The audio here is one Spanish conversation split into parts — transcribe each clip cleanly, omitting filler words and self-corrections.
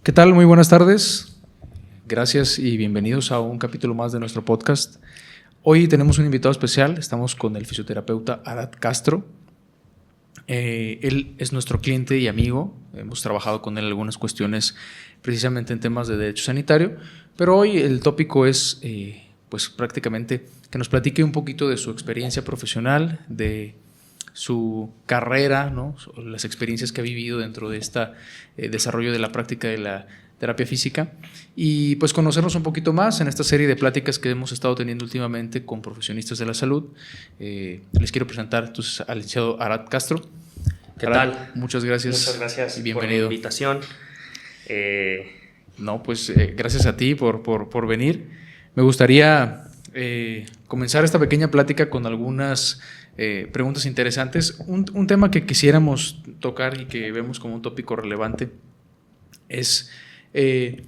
¿Qué tal? Muy buenas tardes. Gracias y bienvenidos a un capítulo más de nuestro podcast. Hoy tenemos un invitado especial. Estamos con el fisioterapeuta Arad Castro. Él es nuestro cliente y amigo. Hemos trabajado con él algunas cuestiones precisamente en temas de derecho sanitario, pero hoy el tópico es pues prácticamente que nos platique un poquito de su experiencia profesional, de su carrera, ¿no? Las experiencias que ha vivido dentro de este desarrollo de la práctica de la terapia física y pues conocernos un poquito más en esta serie de pláticas que hemos estado teniendo últimamente con profesionistas de la salud. Les quiero presentar entonces al licenciado Arad Castro. ¿Qué Arad, tal? Muchas gracias. Muchas gracias y bienvenido. por la invitación. Gracias a ti por venir. Me gustaría comenzar esta pequeña plática con algunas preguntas interesantes. Un tema que quisiéramos tocar y que vemos como un tópico relevante es que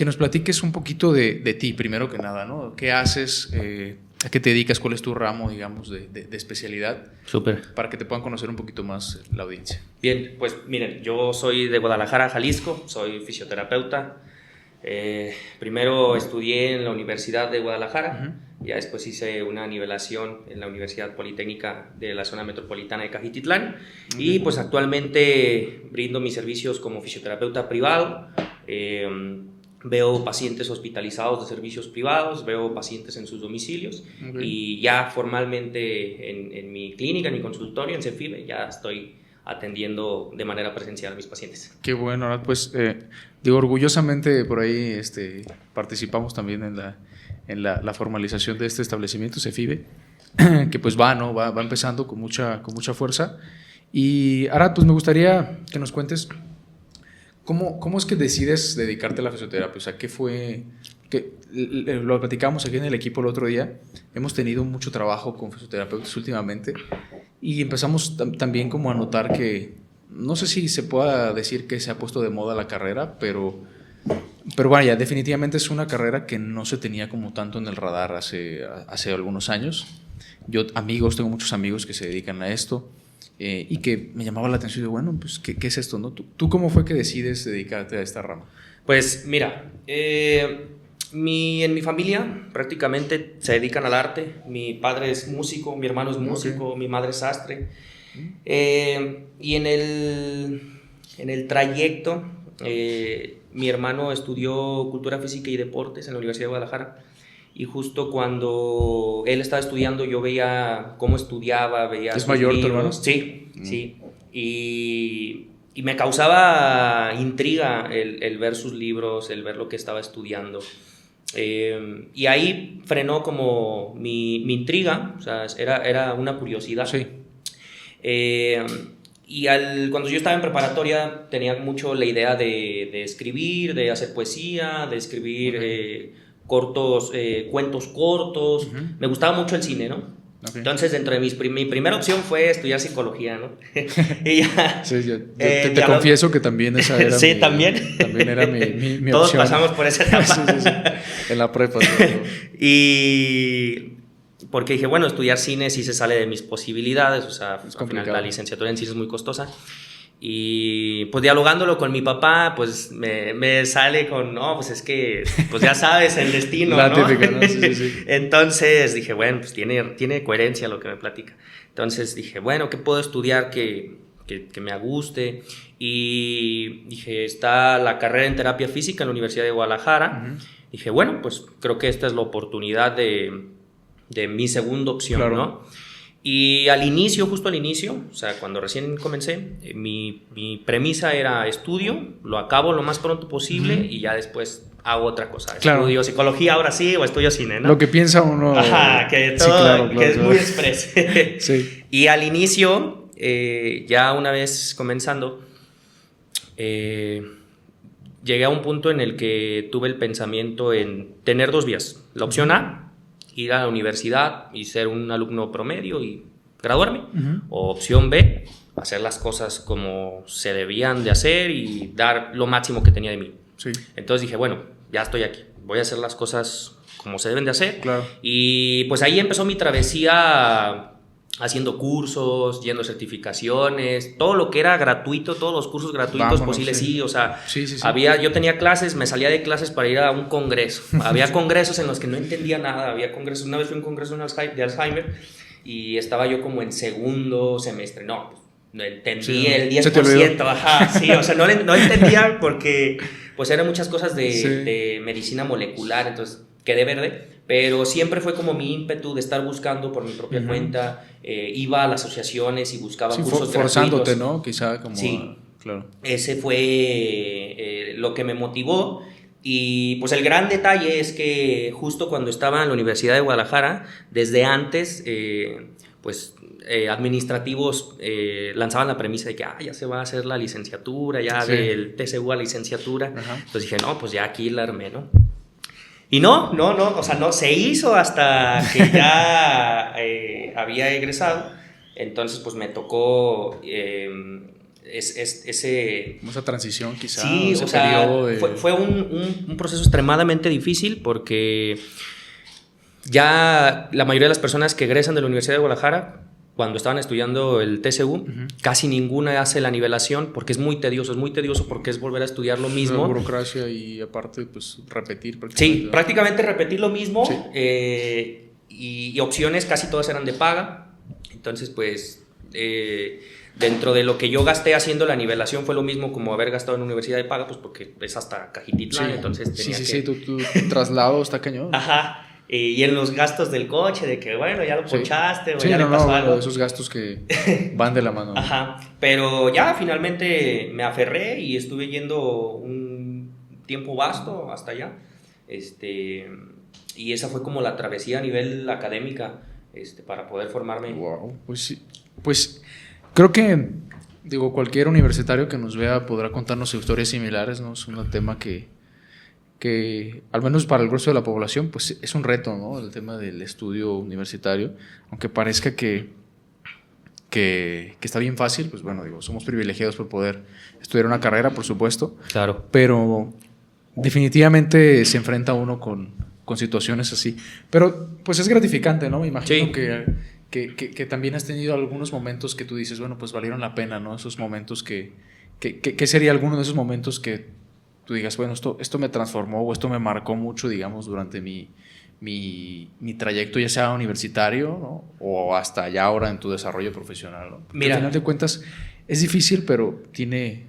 nos platiques un poquito de ti, primero que nada, ¿no? ¿Qué haces? ¿A qué te dedicas? ¿Cuál es tu ramo, digamos, de especialidad? Súper. Para que te puedan conocer un poquito más la audiencia. Bien, pues miren, yo soy de Guadalajara, Jalisco, soy fisioterapeuta. Primero estudié en la Universidad de Guadalajara, ya después hice una nivelación en la Universidad Politécnica de la zona metropolitana de Cajititlán y pues actualmente brindo mis servicios como fisioterapeuta privado. Veo pacientes hospitalizados de servicios privados, veo pacientes en sus domicilios y ya formalmente en mi clínica, en mi consultorio, en CEFIBE, ya estoy atendiendo de manera presencial a mis pacientes. Qué bueno, Arad. Pues orgullosamente por ahí participamos también en la formalización de este establecimiento, CEFIBE, que pues va empezando con mucha fuerza. Y Arad, pues me gustaría que nos cuentes ¿cómo es que decides dedicarte a la fisioterapia? O sea, ¿qué fue? Que lo platicamos aquí en el equipo el otro día. Hemos tenido mucho trabajo con fisioterapeutas últimamente y empezamos también como a notar que, no sé si se pueda decir que se ha puesto de moda la carrera, pero vaya, definitivamente es una carrera que no se tenía como tanto en el radar hace algunos años. Tengo muchos amigos que se dedican a esto. Y que me llamaba la atención de, bueno, pues, ¿qué es esto, no? ¿Tú cómo fue que decides dedicarte a esta rama? Pues mira, en mi familia prácticamente se dedican al arte. Mi padre es músico, mi hermano es músico, mi madre es sastre. Y en el trayecto, mi hermano estudió Cultura Física y Deportes en la Universidad de Guadalajara. Y justo cuando él estaba estudiando, yo veía cómo estudiaba, veía ¿Es sus mayor libros. tu hermano? Sí, sí. Y me causaba intriga el ver sus libros, el ver lo que estaba estudiando. Y ahí frenó como mi intriga, o sea, era una curiosidad. Sí. Cuando yo estaba en preparatoria tenía mucho la idea de escribir, de hacer poesía, de escribir cuentos cortos. Me gustaba mucho el cine, ¿no? Entonces, dentro de mi primera opción fue estudiar psicología, ¿no? Y ya, sí, yo te confieso que también esa era sí, también era mi todos opción. pasamos por esa etapa. sí. En la prepa. Y porque dije, bueno, estudiar cine sí se sale de mis posibilidades, o sea, al final la licenciatura en cine es muy costosa. Y pues dialogándolo con mi papá, pues me sale con, no, pues es que, pues ya sabes, el destino, la ¿no? Típica, ¿no? Sí. Entonces dije, bueno, pues tiene coherencia lo que me platica. Entonces dije, bueno, ¿qué puedo estudiar que me guste? Y dije, está la carrera en terapia física en la Universidad de Guadalajara. Dije, bueno, pues creo que esta es la oportunidad de mi segunda opción, claro, ¿no? Y justo al inicio, o sea, cuando recién comencé, mi premisa era estudio, lo acabo lo más pronto posible y ya después hago otra cosa. Claro. Estudio psicología ahora sí o estudio cine, ¿no? Lo que piensa uno. Ajá, que todo, sí, claro, que es muy express. Sí. Y al inicio, ya una vez comenzando, llegué a un punto en el que tuve el pensamiento en tener dos vías. La opción A, ir a la universidad y ser un alumno promedio y graduarme. O opción B, hacer las cosas como se debían de hacer y dar lo máximo que tenía de mí. Sí. Entonces dije, bueno, ya estoy aquí, voy a hacer las cosas como se deben de hacer. Claro. Y pues ahí empezó mi travesía haciendo cursos, yendo a certificaciones, todo lo que era gratuito, todos los cursos gratuitos posibles, sí, o sea, yo tenía clases, me salía de clases para ir a un congreso, había congresos en los que no entendía nada, había congresos, una vez fui a un congreso de Alzheimer y estaba yo como en segundo semestre, no entendí el 10%, ajá, sí, o sea, no entendía porque pues eran muchas cosas de medicina molecular, entonces quedé verde. Pero siempre fue como mi ímpetu de estar buscando por mi propia cuenta. Iba a las asociaciones y buscaba cursos forzándote, gratuitos. ¿no? Quizá como... Sí, claro. Ese fue lo que me motivó. Y pues el gran detalle es que justo cuando estaba en la Universidad de Guadalajara, desde antes, administrativos lanzaban la premisa de que ya se va a hacer la licenciatura, ya del TCU a la licenciatura. Ajá. Entonces dije, no, pues ya aquí la armé, ¿no? Y no, o sea, no se hizo hasta que ya había egresado. Entonces, pues me tocó esa transición, quizá. Sí, o sea, fue un proceso extremadamente difícil porque ya la mayoría de las personas que egresan de la Universidad de Guadalajara, cuando estaban estudiando el TCU, casi ninguna hace la nivelación porque es muy tedioso porque es volver a estudiar lo mismo. La burocracia y aparte, pues, repetir. Sí, prácticamente repetir lo mismo. Y opciones casi todas eran de paga. Entonces, pues, dentro de lo que yo gasté haciendo la nivelación fue lo mismo como haber gastado en universidad de paga, pues porque es hasta Cajititlán, entonces tenía que... tu traslado está cañón. Ajá. Y en los gastos del coche, de que bueno, ya lo ponchaste o ya le pasó algo. Esos gastos que van de la mano. Ajá, pero ya finalmente me aferré y estuve yendo un tiempo vasto hasta allá. Y esa fue como la travesía a nivel académica para poder formarme. Wow, pues sí. Pues creo que, cualquier universitario que nos vea podrá contarnos historias similares, ¿no? Es un tema que al menos para el grueso de la población pues es un reto, ¿no? El tema del estudio universitario, aunque parezca que está bien fácil, pues bueno, somos privilegiados por poder estudiar una carrera, por supuesto. Claro. Pero definitivamente se enfrenta uno con situaciones así. Pero pues es gratificante, ¿no? Me imagino que también has tenido algunos momentos que tú dices, bueno, pues valieron la pena, ¿no? Esos momentos ¿qué sería alguno de esos momentos que tú digas, bueno, esto me transformó o esto me marcó mucho, digamos, durante mi trayecto, ya sea universitario, ¿no? O hasta ya ahora en tu desarrollo profesional, ¿no? Porque al final de cuentas es difícil, pero tiene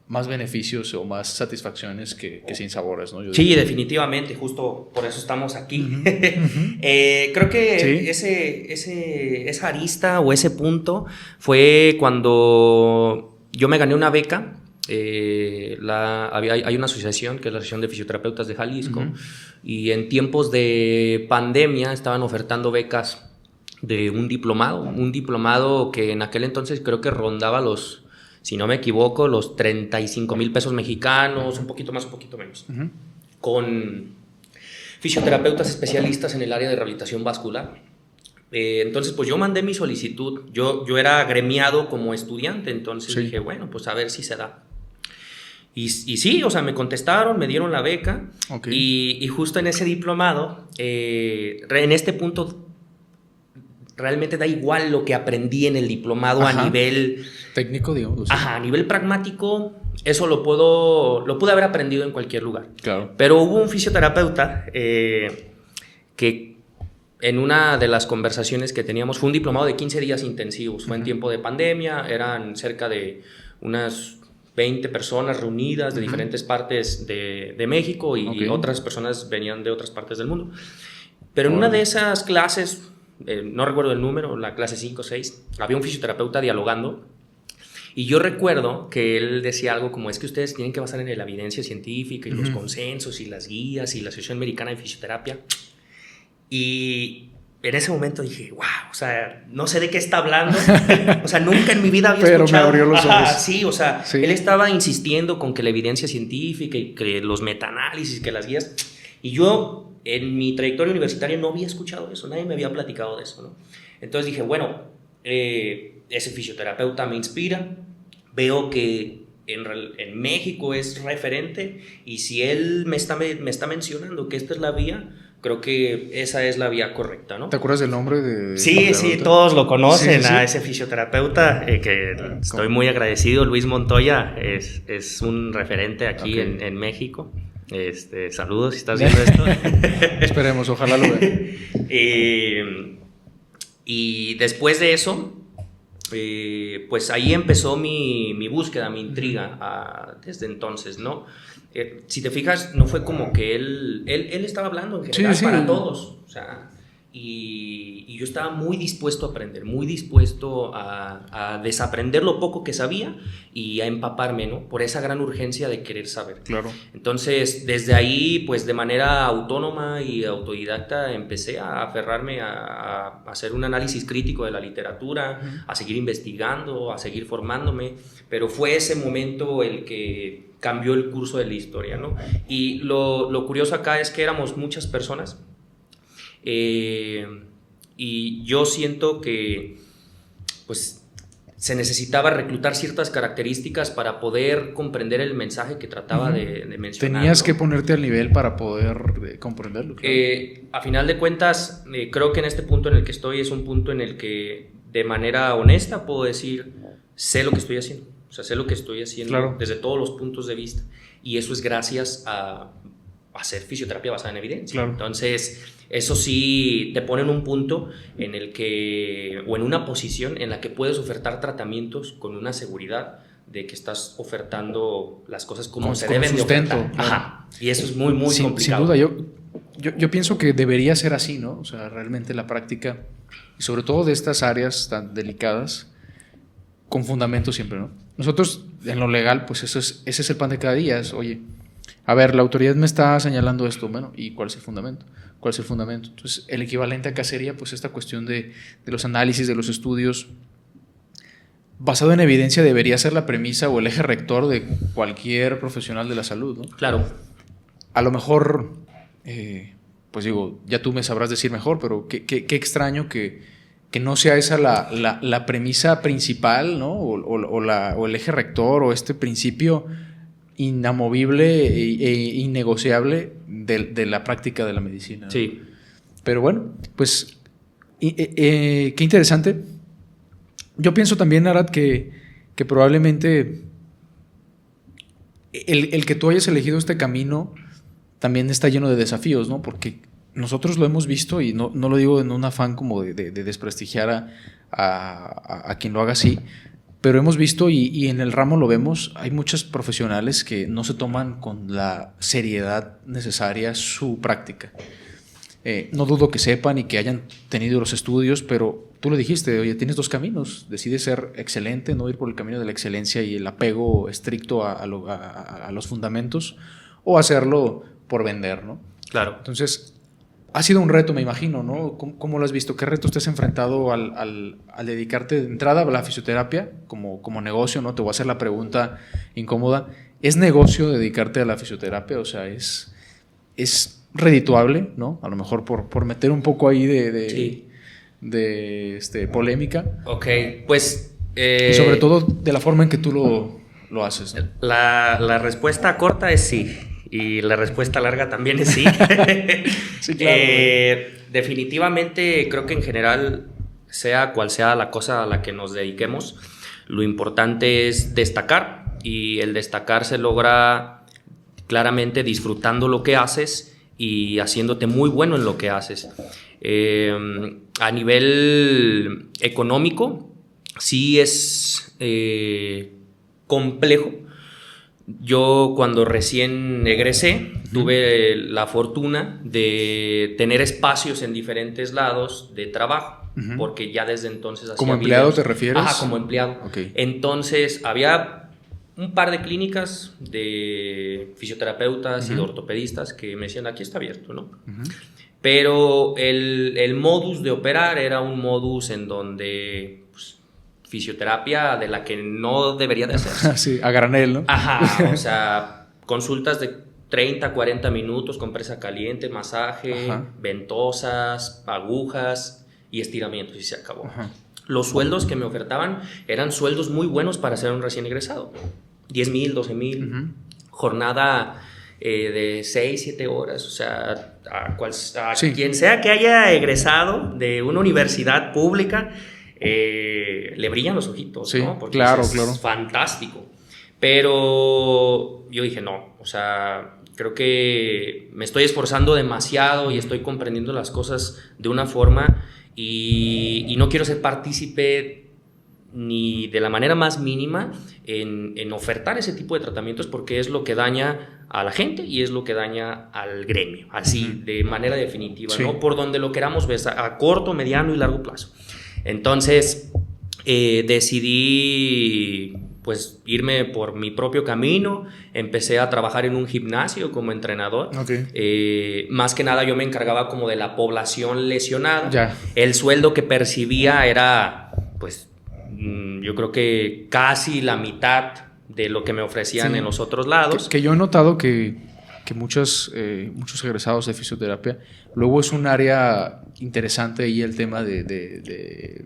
más beneficios o más satisfacciones que sinsabores, ¿no? Sí, definitivamente, justo por eso estamos aquí. Creo que esa arista o ese punto fue cuando yo me gané una beca. Hay una asociación que es la Asociación de Fisioterapeutas de Jalisco, y en tiempos de pandemia estaban ofertando becas de un diplomado que en aquel entonces creo que rondaba si no me equivoco, los 35,000 pesos mexicanos, un poquito más, un poquito menos, con fisioterapeutas especialistas en el área de rehabilitación vascular. Entonces pues yo mandé mi solicitud, yo era gremiado como estudiante, entonces dije, bueno, pues a ver si se da. Y sí, o sea, me contestaron, me dieron la beca, y justo en ese diplomado, en este punto, realmente da igual lo que aprendí en el diplomado a nivel... técnico, digamos. Ajá, a nivel pragmático, eso lo pude haber aprendido en cualquier lugar. Claro. Pero hubo un fisioterapeuta que en una de las conversaciones que teníamos, fue un diplomado de 15 días intensivos, fue en tiempo de pandemia, eran cerca de unas 20 personas reunidas de diferentes partes de México y otras personas venían de otras partes del mundo. Pero en una de esas clases, no recuerdo el número, la clase 5 o 6, había un fisioterapeuta dialogando, y yo recuerdo que él decía algo como, es que ustedes tienen que basar en la evidencia científica y los consensos y las guías y la Asociación Americana de Fisioterapia. Y en ese momento dije, wow, o sea, no sé de qué está hablando. O sea, nunca en mi vida había escuchado. Pero me abrió los ojos. Sí, o sea, él estaba insistiendo con que la evidencia científica y que los metaanálisis, que las guías. Y yo, en mi trayectoria universitaria, no había escuchado eso, nadie me había platicado de eso, ¿no? Entonces dije, bueno, ese fisioterapeuta me inspira, veo que en México es referente, y si él me está mencionando que esta es la vía, creo que esa es la vía correcta, ¿no? ¿Te acuerdas del nombre de Sí, todos lo conocen, sí. A ese fisioterapeuta, que estoy muy agradecido. Luis Montoya es un referente aquí en México. Saludos si estás viendo esto. Esperemos, ojalá lo vean. Y después de eso, pues ahí empezó mi búsqueda, mi intriga desde entonces, ¿no? Si te fijas, no fue como que él estaba hablando en general para todos, o sea, y yo estaba muy dispuesto a aprender, muy dispuesto a desaprender lo poco que sabía y a empaparme, ¿no? Por esa gran urgencia de querer saber. Claro. Entonces, desde ahí, pues de manera autónoma y autodidacta, empecé a aferrarme a hacer un análisis crítico de la literatura, a seguir investigando, a seguir formándome, pero fue ese momento el que cambió el curso de la historia, ¿no? Y lo curioso acá es que éramos muchas personas, y yo siento que pues se necesitaba reclutar ciertas características para poder comprender el mensaje que trataba de mencionar. Tenías, ¿no?, que ponerte al nivel para poder comprenderlo. Claro. A final de cuentas, creo que en este punto en el que estoy es un punto en el que de manera honesta puedo decir, sé lo que estoy haciendo. O sea, sé lo que estoy haciendo desde todos los puntos de vista. Y eso es gracias a hacer fisioterapia basada en evidencia. Claro. Entonces, eso sí te pone en un punto en el que, o en una posición en la que puedes ofertar tratamientos con una seguridad de que estás ofertando las cosas como se deben de ofertar. Claro. Ajá. Y eso es muy complicado. Sin duda, yo pienso que debería ser así, ¿no? O sea, realmente la práctica, y sobre todo de estas áreas tan delicadas, con fundamento siempre, ¿no? Nosotros, en lo legal, pues ese es el pan de cada día. Es, oye, a ver, la autoridad me está señalando esto, bueno, ¿y cuál es el fundamento? ¿Cuál es el fundamento? Entonces, el equivalente acá sería, pues, esta cuestión de los análisis, de los estudios. Basado en evidencia debería ser la premisa o el eje rector de cualquier profesional de la salud, ¿no? Claro. A lo mejor, pues digo, ya tú me sabrás decir mejor, pero qué extraño que no sea esa la premisa principal, ¿no? O el eje rector, o este principio inamovible e innegociable de la práctica de la medicina, ¿no? Sí. Pero bueno, pues qué interesante. Yo pienso también, Arad, que probablemente el que tú hayas elegido este camino también está lleno de desafíos, ¿no? Porque nosotros lo hemos visto, y no lo digo en un afán como de desprestigiar a quien lo haga así, pero hemos visto, y en el ramo lo vemos, hay muchos profesionales que no se toman con la seriedad necesaria su práctica. No dudo que sepan y que hayan tenido los estudios, pero tú lo dijiste, oye, tienes dos caminos: decides ser excelente, no ir por el camino de la excelencia y el apego estricto a los fundamentos, o hacerlo por vender, ¿no? Claro. Entonces, ha sido un reto, me imagino, ¿no? ¿Cómo lo has visto? ¿Qué reto te has enfrentado al dedicarte de entrada a la fisioterapia como negocio, ¿no? Te voy a hacer la pregunta incómoda. ¿Es negocio dedicarte a la fisioterapia? O sea, ¿es redituable, ¿no? A lo mejor por meter un poco ahí de polémica. Ok, pues... y sobre todo de la forma en que tú lo haces, ¿no? La respuesta corta es sí. Y la respuesta larga también es sí. Sí, claro. Definitivamente creo que en general, sea cual sea la cosa a la que nos dediquemos, lo importante es destacar, y el destacar se logra claramente disfrutando lo que haces y haciéndote muy bueno en lo que haces. A nivel económico sí es complejo. Yo, cuando recién egresé, tuve la fortuna de tener espacios en diferentes lados de trabajo, porque ya desde entonces hacía ¿Como empleado videos. te refieres? Ajá, como empleado. Okay. Entonces, había un par de clínicas de fisioterapeutas y de ortopedistas que me decían, aquí está abierto, ¿no? Pero el modus de operar era un modus en donde... fisioterapia de la que no debería de hacerse. Sí, a granel, ¿no? Ajá, o sea, consultas de 30, 40 minutos con presa caliente, masaje, ventosas, agujas y estiramientos, y se acabó. Ajá. Los sueldos que me ofertaban eran sueldos muy buenos para ser un recién egresado. 10,000, 12,000, jornada de 6, 7 horas, o sea, Sí. quien sea que haya egresado de una universidad pública, le brillan los ojitos, Sí, ¿no? Porque claro, es claro. fantástico. Pero yo dije, no, o sea, creo que me estoy esforzando demasiado y estoy comprendiendo las cosas de una forma y no quiero ser partícipe ni de la manera más mínima en ofertar ese tipo de tratamientos, porque es lo que daña a la gente y es lo que daña al gremio, así de manera definitiva, Sí. ¿no? Por donde lo queramos ver, a corto, mediano y largo plazo. Entonces decidí pues irme por mi propio camino, empecé a trabajar en un gimnasio como entrenador. Okay. Más que nada yo me encargaba como de la población lesionada. Ya. El sueldo que percibía era pues yo creo que casi la mitad de lo que me ofrecían Sí. en los otros lados. Que yo he notado que muchos egresados de fisioterapia, luego es un área interesante y el tema de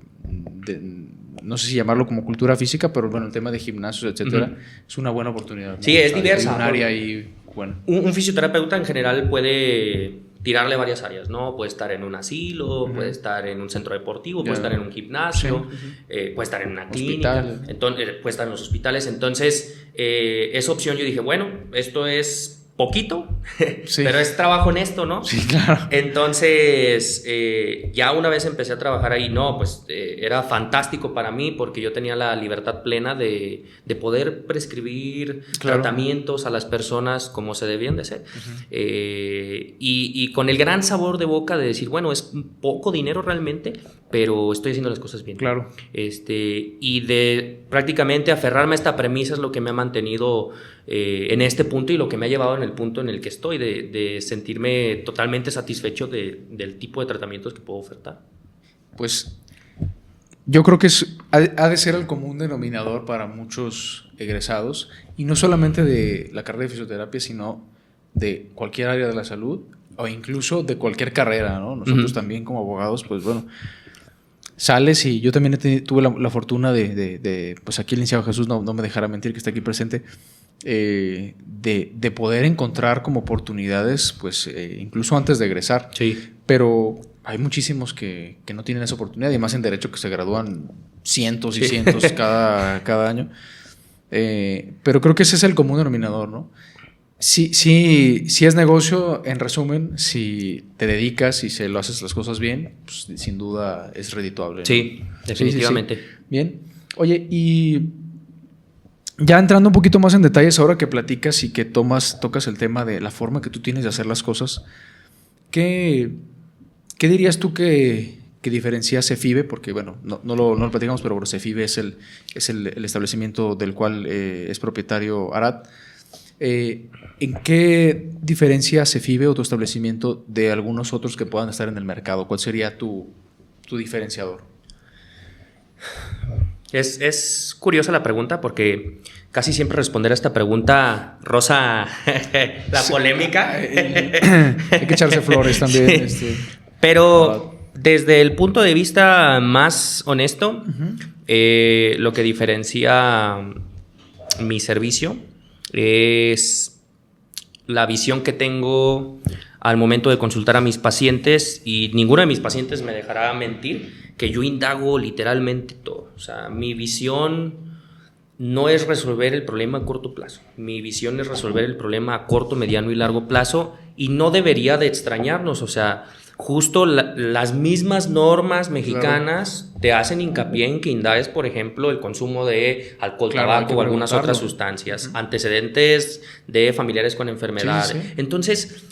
no sé si llamarlo como cultura física, pero bueno, el tema de gimnasios, etcétera, es una buena oportunidad, ¿no? Sí, es diversa. Hay un área ahí, bueno. Un fisioterapeuta en general puede tirarle varias áreas, ¿no? Puede estar en un asilo, puede estar en un centro deportivo, puede estar en un gimnasio, puede estar en una clínica, entonces, puede estar en los hospitales. Entonces, esa opción yo dije, bueno, esto es poquito, Sí. pero es trabajo honesto, ¿no? Sí, claro. Entonces, ya una vez empecé a trabajar ahí, no, pues era fantástico para mí porque yo tenía la libertad plena de poder prescribir tratamientos a las personas como se debían de hacer. Y con el gran sabor de boca de decir, bueno, es poco dinero realmente, pero estoy haciendo las cosas bien. Claro. Y de prácticamente aferrarme a esta premisa es lo que me ha mantenido en este punto y lo que me ha llevado en el punto en el que estoy, de sentirme totalmente satisfecho del tipo de tratamientos que puedo ofertar. Pues yo creo que ha de ser el común denominador para muchos egresados, y no solamente de la carrera de fisioterapia, sino de cualquier área de la salud o incluso de cualquier carrera, ¿no? Nosotros también como abogados, pues bueno, sales, y yo también tuve la fortuna de pues aquí el licenciado Jesús no me dejará mentir, que está aquí presente, de poder encontrar como oportunidades, pues incluso antes de egresar. Sí. Pero hay muchísimos que no tienen esa oportunidad, y más en derecho, que se gradúan cientos y cientos cada año. Pero creo que ese es el común denominador, ¿no? Sí es negocio, en resumen, si te dedicas y se lo haces las cosas bien, pues sin duda es redituable, ¿no? Sí, definitivamente. Sí. Bien. Oye, y ya entrando un poquito más en detalles, ahora que platicas y que tocas el tema de la forma que tú tienes de hacer las cosas, ¿qué dirías tú que diferencia CEFIBE? Porque bueno, no lo platicamos, pero bueno, CEFIBE es el establecimiento del cual es propietario Arad. ¿En qué diferencia CEFIBE o tu establecimiento de algunos otros que puedan estar en el mercado? ¿Cuál sería tu diferenciador? Es curiosa la pregunta porque casi siempre responder a esta pregunta roza la polémica. Hay que echarse flores también. Sí. Pero desde el punto de vista más honesto, lo que diferencia mi servicio es la visión que tengo al momento de consultar a mis pacientes, y ninguno de mis pacientes me dejará mentir, que yo indago literalmente todo. O sea, mi visión no es resolver el problema a corto plazo. Mi visión es resolver el problema a corto, mediano y largo plazo, y no debería de extrañarnos. O sea, justo las mismas normas mexicanas te hacen hincapié en que indagues, por ejemplo, el consumo de alcohol, tabaco o algunas otras sustancias, antecedentes de familiares con enfermedades. Sí. Entonces,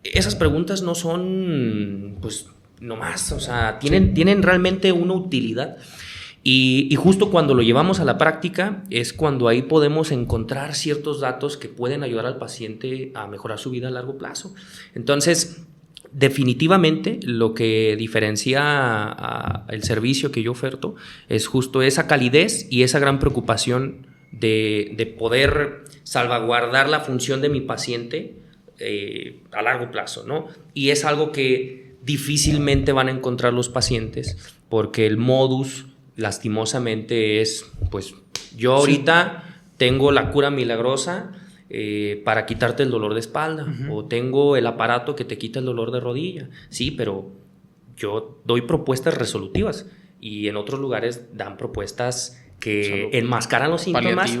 esas preguntas no son, pues, nomás, o sea, tienen realmente una utilidad. Y justo cuando lo llevamos a la práctica es cuando ahí podemos encontrar ciertos datos que pueden ayudar al paciente a mejorar su vida a largo plazo. Entonces, definitivamente lo que diferencia el servicio que yo oferto es justo esa calidez y esa gran preocupación de poder salvaguardar la función de mi paciente a largo plazo, ¿no? Y es algo que difícilmente van a encontrar los pacientes, porque el modus lastimosamente es, pues yo ahorita tengo la cura milagrosa para quitarte el dolor de espalda, o tengo el aparato que te quita el dolor de rodilla. Sí, pero yo doy propuestas resolutivas y en otros lugares dan propuestas que enmascaran los síntomas,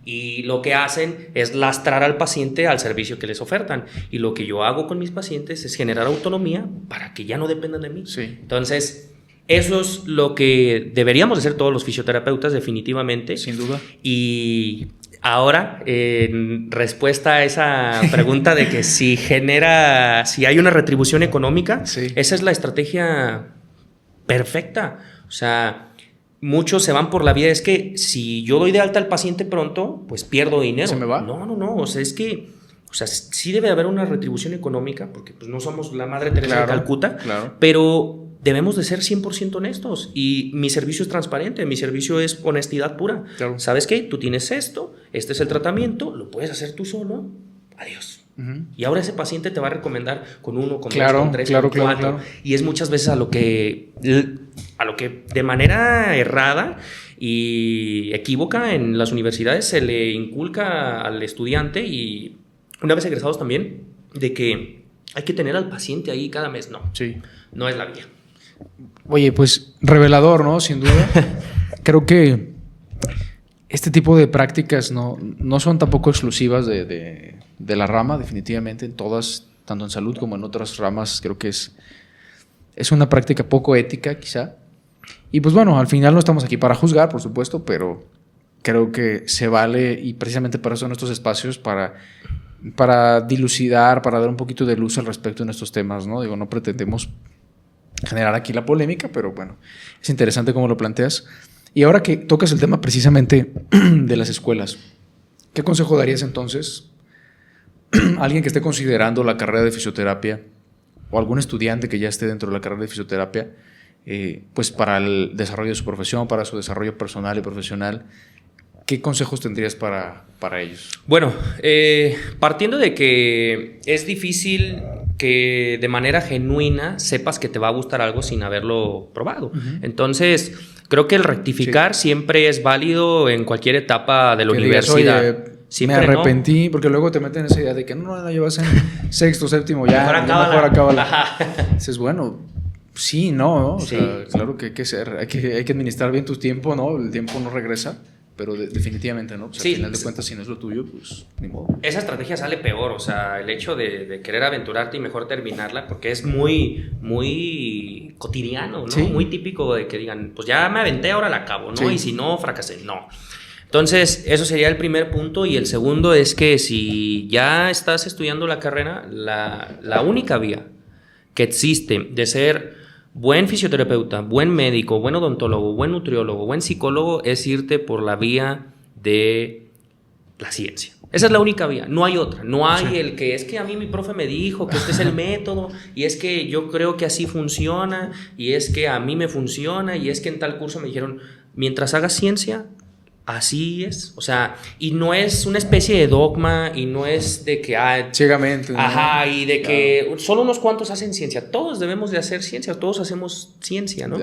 y lo que hacen es lastrar al paciente al servicio que les ofertan. Y lo que yo hago con mis pacientes es generar autonomía para que ya no dependan de mí. Entonces, eso es lo que deberíamos hacer todos los fisioterapeutas, definitivamente. Sin duda. Y ahora, en respuesta a esa pregunta de que si hay una retribución económica, esa es la estrategia perfecta. O sea, muchos se van por la vía, es que si yo doy de alta al paciente pronto, pues pierdo dinero. ¿Se me va? No, o sea, es que, o sea, sí debe haber una retribución económica, porque pues no somos la Madre Teresa de Calcuta, pero debemos de ser 100% honestos, y mi servicio es transparente, mi servicio es honestidad pura. ¿Sabes qué? Tú tienes esto, este es el tratamiento, lo puedes hacer tú solo, adiós. Y ahora ese paciente te va a recomendar con 1, con 2, con 3, con 4. Y es muchas veces a lo que de manera errada y equívoca en las universidades se le inculca al estudiante, y una vez egresados también, de que hay que tener al paciente ahí cada mes. No es la vía. Oye, pues revelador, ¿no? Sin duda. Creo que este tipo de prácticas no son tampoco exclusivas de la rama, definitivamente. En todas, tanto en salud como en otras ramas, creo que es una práctica poco ética, quizá. Y pues bueno, al final no estamos aquí para juzgar, por supuesto, pero creo que se vale, y precisamente para eso son estos espacios, para dilucidar, para dar un poquito de luz al respecto en estos temas, ¿no? Digo, no pretendemos generar aquí la polémica, pero bueno, es interesante cómo lo planteas. Y ahora que tocas el tema precisamente de las escuelas, ¿qué consejo darías entonces a alguien que esté considerando la carrera de fisioterapia, o algún estudiante que ya esté dentro de la carrera de fisioterapia, pues para el desarrollo de su profesión, para su desarrollo personal y profesional? ¿Qué consejos tendrías para ellos? Bueno, partiendo de que es difícil que de manera genuina sepas que te va a gustar algo sin haberlo probado. Entonces, creo que el rectificar siempre es válido en cualquier etapa de la universidad. Digas, oye, me arrepentí, porque luego te meten esa idea de que no llevas en sexto, séptimo, mejor acábala. Dices, bueno, sí, ¿no? O sea, claro que hay que administrar bien tu tiempo, ¿no? El tiempo no regresa. Pero definitivamente no, pues al final de cuentas, si no es lo tuyo, pues ni modo. Esa estrategia sale peor, o sea, el hecho de querer aventurarte y mejor terminarla, porque es muy, muy cotidiano, ¿no? Muy típico de que digan, pues ya me aventé, ahora la acabo, ¿no? Y si no, fracasé, no. Entonces, eso sería el primer punto. Y el segundo es que si ya estás estudiando la carrera, la única vía que existe de ser buen fisioterapeuta, buen médico, buen odontólogo, buen nutriólogo, buen psicólogo, es irte por la vía de la ciencia. Esa es la única vía, no hay otra. No hay el que es que a mí mi profe me dijo que este es el método, y es que yo creo que así funciona, y es que a mí me funciona, y es que en tal curso me dijeron, mientras hagas ciencia, así es. O sea, y no es una especie de dogma, y no es de que ciegamente, ¿no? Y de que solo unos cuantos hacen ciencia. Todos debemos de hacer ciencia, todos hacemos ciencia, ¿no?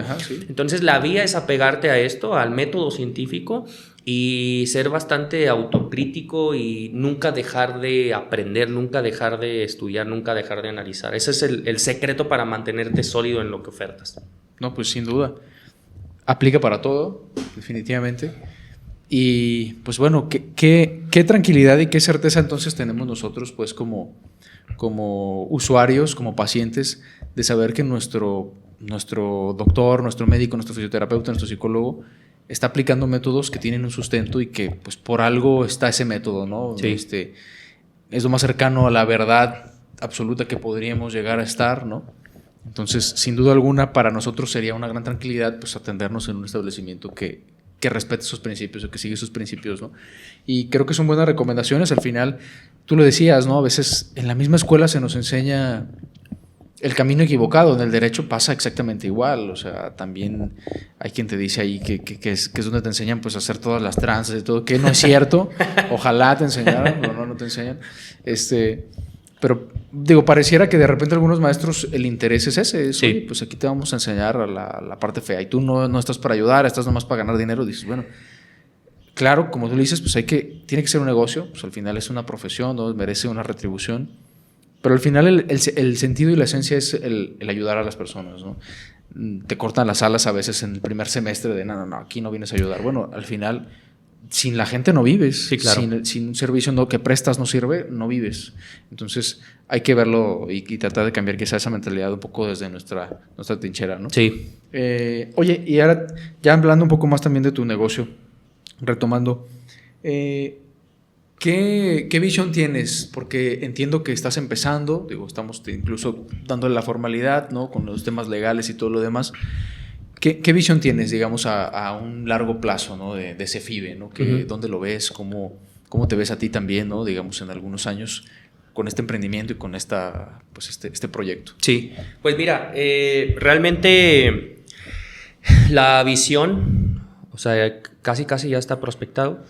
Entonces la vía es apegarte a esto, al método científico, y ser bastante autocrítico, y nunca dejar de aprender, nunca dejar de estudiar, nunca dejar de analizar. Ese es el secreto para mantenerte sólido en lo que ofertas. No, pues sin duda. Aplica para todo, definitivamente. Y pues bueno, ¿qué tranquilidad y qué certeza entonces tenemos nosotros, pues como usuarios, como pacientes, de saber que nuestro doctor, nuestro médico, nuestro fisioterapeuta, nuestro psicólogo está aplicando métodos que tienen un sustento, y que pues por algo está ese método, ¿no? Es lo más cercano a la verdad absoluta que podríamos llegar a estar, ¿no? Entonces, sin duda alguna, para nosotros sería una gran tranquilidad pues atendernos en un establecimiento que respete esos principios, o que sigue esos principios, ¿no? Y creo que son buenas recomendaciones. Al final, tú lo decías, ¿no? A veces en la misma escuela se nos enseña el camino equivocado. En el derecho pasa exactamente igual. O sea, también hay quien te dice ahí que es donde te enseñan pues a hacer todas las tranzas y todo, que no es cierto. Ojalá te enseñaran, pero no te enseñan. Pero digo, pareciera que de repente algunos maestros el interés es ese. Oye, pues aquí te vamos a enseñar a la parte fea, y tú no estás para ayudar, estás nomás para ganar dinero. Dices, bueno, claro, como tú le dices, pues tiene que ser un negocio, pues al final es una profesión, ¿no? Merece una retribución, pero al final el sentido y la esencia es el ayudar a las personas, ¿no? Te cortan las alas a veces en el primer semestre de no, aquí no vienes a ayudar. Bueno, al final, sin la gente no vives. Sí, claro. Sin un servicio que prestas no sirve, no vives. Entonces hay que verlo y tratar de cambiar quizá esa mentalidad un poco desde nuestra trinchera, ¿no? Sí. Oye, y ahora ya hablando un poco más también de tu negocio, retomando, ¿qué visión tienes? Porque entiendo que estás empezando, estamos incluso dándole la formalidad, ¿no? Con los temas legales y todo lo demás. ¿Qué visión tienes, digamos, a un largo plazo, ¿no? de CEFIBE, ¿no? ¿Dónde lo ves? ¿Cómo te ves a ti también, ¿no? Digamos, en algunos años con este emprendimiento y con este proyecto? Sí, pues mira, realmente la visión, o sea, casi ya está prospectado.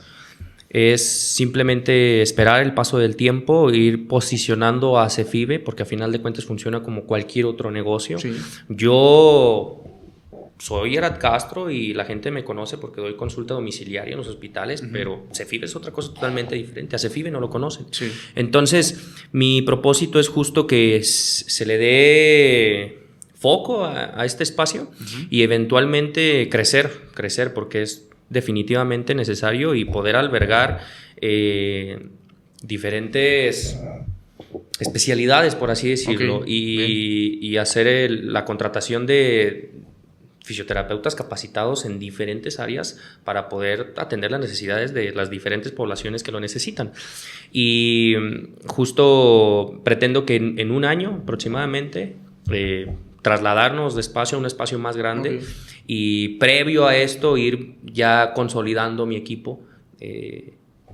Es simplemente esperar el paso del tiempo, ir posicionando a CEFIBE, porque a final de cuentas funciona como cualquier otro negocio. Sí. Yo soy Erat Castro y la gente me conoce porque doy consulta domiciliaria en los hospitales, pero CEFIBE es otra cosa totalmente diferente. A CEFIBE no lo conocen. Sí. Entonces, mi propósito es justo que se le dé foco a este espacio y eventualmente crecer, porque es definitivamente necesario, y poder albergar diferentes especialidades, por así decirlo, y hacer la contratación de fisioterapeutas capacitados en diferentes áreas para poder atender las necesidades de las diferentes poblaciones que lo necesitan. Y justo pretendo que en un año aproximadamente trasladarnos de espacio a un espacio más grande, y previo a esto ir ya consolidando mi equipo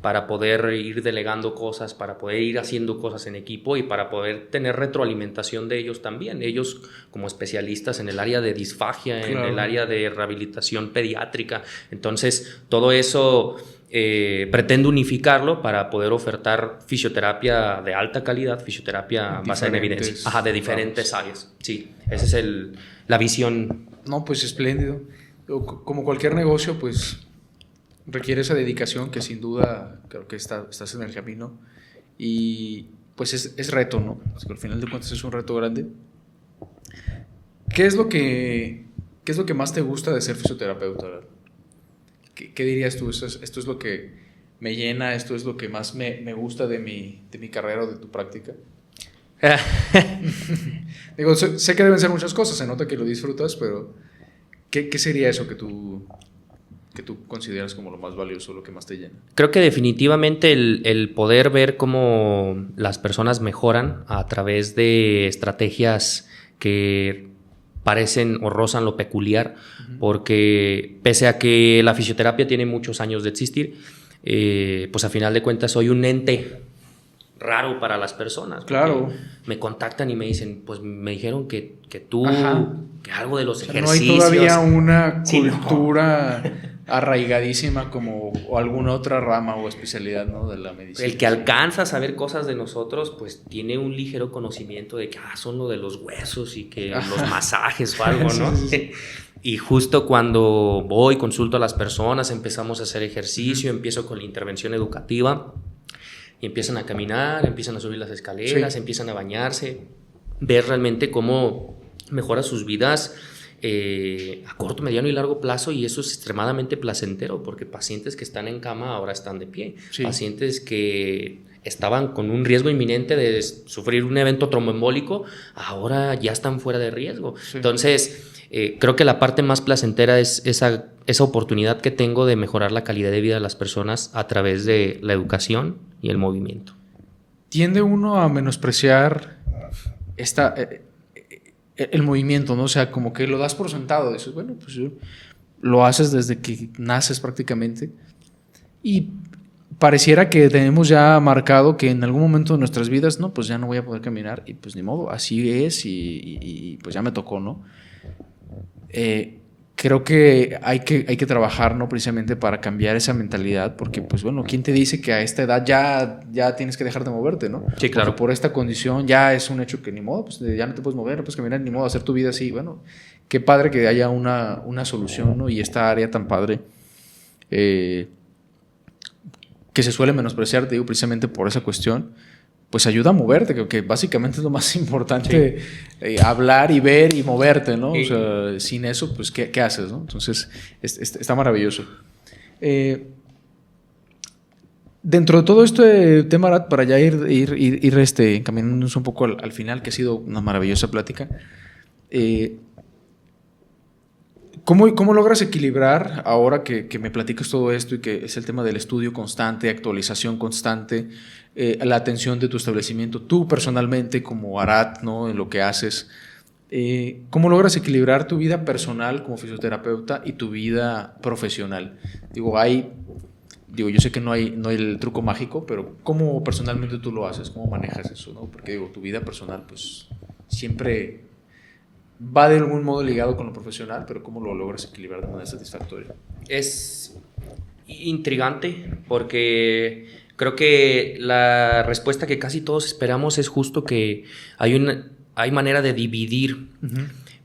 para poder ir delegando cosas, para poder ir haciendo cosas en equipo y para poder tener retroalimentación de ellos también. Ellos como especialistas en el área de disfagia, claro, en el área de rehabilitación pediátrica. Entonces, todo eso pretendo unificarlo para poder ofertar fisioterapia de alta calidad, fisioterapia basada en evidencia. De diferentes áreas. Sí, esa es la visión. No, pues espléndido. Como cualquier negocio, pues requiere esa dedicación que sin duda creo que estás en el camino, y pues es reto, ¿no? Porque al final de cuentas es un reto grande. ¿Qué es lo que más te gusta de ser fisioterapeuta? ¿Qué dirías tú? Esto es lo que me llena, esto es lo que más me gusta de mi carrera o de tu práctica. Digo, sé que deben ser muchas cosas, se nota que lo disfrutas, pero ¿qué sería eso que tú consideras como lo más valioso, lo que más te llena? Creo que definitivamente el poder ver cómo las personas mejoran a través de estrategias que parecen o rozan lo peculiar, porque pese a que la fisioterapia tiene muchos años de existir, pues a final de cuentas soy un ente raro para las personas. Claro. Me contactan y me dicen, pues me dijeron que tú, que algo de los ejercicios. No hay todavía una cultura arraigadísima o alguna otra rama o especialidad, ¿no?, de la medicina. El que alcanza a saber cosas de nosotros, pues tiene un ligero conocimiento de que son lo de los huesos y que los masajes o algo, ¿no? Sí. Y justo cuando voy, consulto a las personas, empezamos a hacer ejercicio, empiezo con la intervención educativa, y empiezan a caminar, empiezan a subir las escaleras, empiezan a bañarse, ver realmente cómo mejora sus vidas a corto, mediano y largo plazo, y eso es extremadamente placentero, porque pacientes que están en cama ahora están de pie, pacientes que estaban con un riesgo inminente de sufrir un evento tromboembólico, ahora ya están fuera de riesgo. Entonces, creo que la parte más placentera es esa oportunidad que tengo de mejorar la calidad de vida de las personas a través de la educación y el movimiento. Tiende uno a menospreciar el movimiento, ¿no? O sea, como que lo das por sentado. Dices, bueno, pues lo haces desde que naces prácticamente. Y pareciera que tenemos ya marcado que en algún momento de nuestras vidas, no, pues ya no voy a poder caminar. Y pues ni modo, así es y pues ya me tocó, ¿no? Creo que hay que trabajar, ¿no?, precisamente para cambiar esa mentalidad, porque pues bueno, ¿quién te dice que a esta edad ya tienes que dejar de moverte, ¿no? Sí, claro. Porque por esta condición ya es un hecho que ni modo, pues ya no te puedes mover, no puedes caminar, ni modo, hacer tu vida así. Bueno, qué padre que haya una solución, ¿no? Y esta área tan padre que se suele menospreciar, te digo, precisamente por esa cuestión, pues ayuda a moverte, que básicamente es lo más importante, hablar y ver y moverte, ¿no? O sea, sin eso, pues, ¿qué haces, no? Entonces, está maravilloso. Dentro de todo este tema, Arad, para ya ir encaminándonos un poco al final, que ha sido una maravillosa plática, ¿cómo logras equilibrar, ahora que me platicas todo esto y que es el tema del estudio constante, actualización constante, la atención de tu establecimiento, tú personalmente como Arad, ¿no? En lo que haces, ¿cómo logras equilibrar tu vida personal como fisioterapeuta y tu vida profesional? Yo sé que no hay el truco mágico, pero ¿cómo personalmente tú lo haces? ¿Cómo manejas eso, no? Porque tu vida personal pues siempre va de algún modo ligado con lo profesional, pero ¿cómo lo logras equilibrar de manera satisfactoria? Es intrigante porque creo que la respuesta que casi todos esperamos es justo que hay manera de dividir,